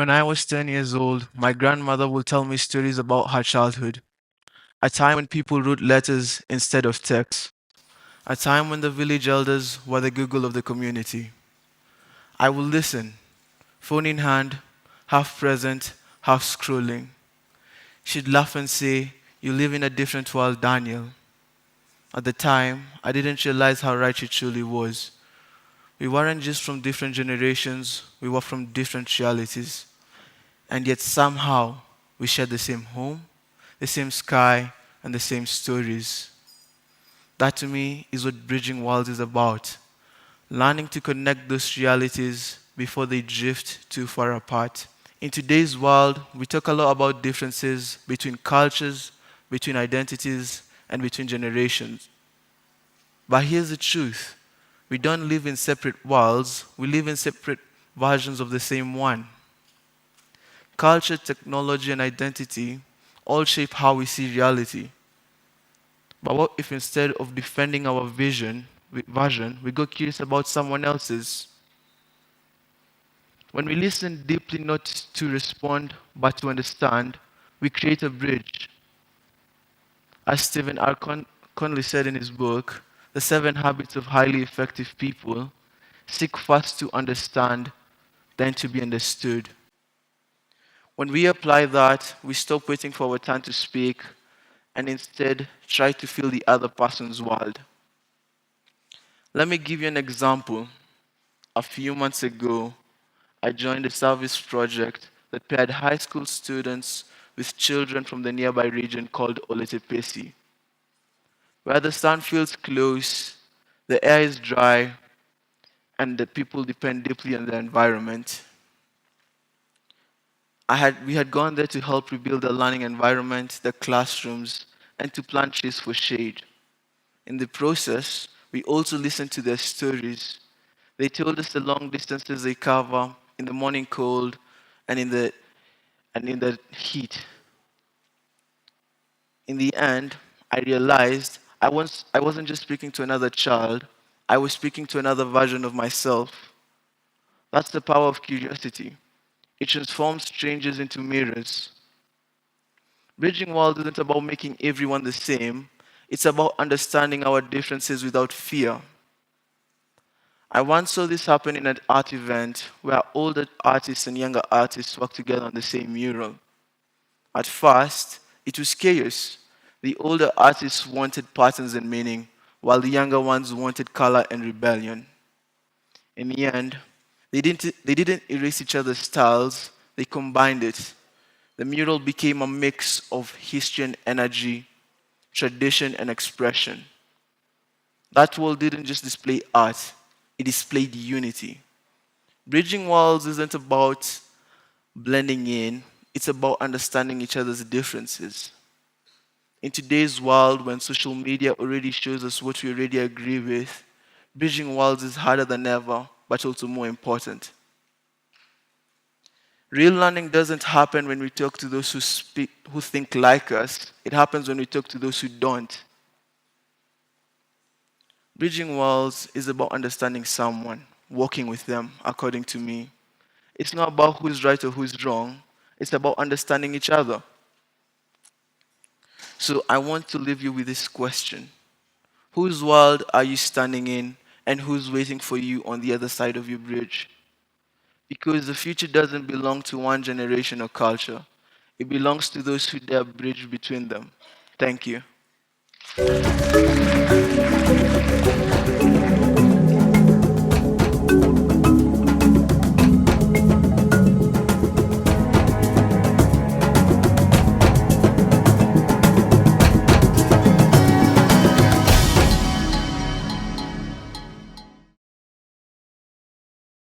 When I was 10 years old, my grandmother would tell me stories about her childhood. A time when people wrote letters instead of texts. A time when the village elders were the Google of the community. I would listen, phone in hand, half present, half scrolling. She'd laugh and say, "You live in a different world, Daniel." At the time, I didn't realize how right she truly was. We weren't just from different generations, we were from different realities. And yet somehow we shared the same home, the same sky, and the same stories. That to me is what Bridging Worlds is about. Learning to connect those realities before they drift too far apart. In today's world, we talk a lot about differences between cultures, between identities, and between generations. But here's the truth. We don't live in separate worlds, we live in separate versions of the same one. Culture, technology, and identity all shape how we see reality. But what if instead of defending our version, we go curious about someone else's? When we listen deeply, not to respond, but to understand, we create a bridge. As Stephen R. Conley said in his book, The 7 Habits of Highly Effective People, seek first to understand, then to be understood. When we apply that, we stop waiting for our turn to speak and instead try to feel the other person's world. Let me give you an example. A few months ago, I joined a service project that paired high school students with children from the nearby region called Oletepesi. Where the sun feels close, the air is dry, and the people depend deeply on the environment. We had gone there to help rebuild the learning environment, the classrooms, and to plant trees for shade. In the process, we also listened to their stories. They told us the long distances they cover in the morning cold and in the heat. In the end, I realized I wasn't just speaking to another child, I was speaking to another version of myself. That's the power of curiosity. It transforms strangers into mirrors. Bridging World isn't about making everyone the same, it's about understanding our differences without fear. I once saw this happen in an art event where older artists and younger artists worked together on the same mural. At first, it was chaos. The older artists wanted patterns and meaning, while the younger ones wanted color and rebellion. In the end, they didn't erase each other's styles, they combined it. The mural became a mix of history and energy, tradition and expression. That wall didn't just display art, it displayed unity. Bridging walls isn't about blending in, it's about understanding each other's differences. In today's world, when social media already shows us what we already agree with, bridging walls is harder than ever, but also more important. Real learning doesn't happen when we talk to those who think like us. It happens when we talk to those who don't. Bridging walls is about understanding someone, walking with them, according to me. It's not about who's right or who's wrong. It's about understanding each other. So I want to leave you with this question. Whose world are you standing in, and who's waiting for you on the other side of your bridge? Because the future doesn't belong to one generation or culture. It belongs to those who dare bridge between them. Thank you.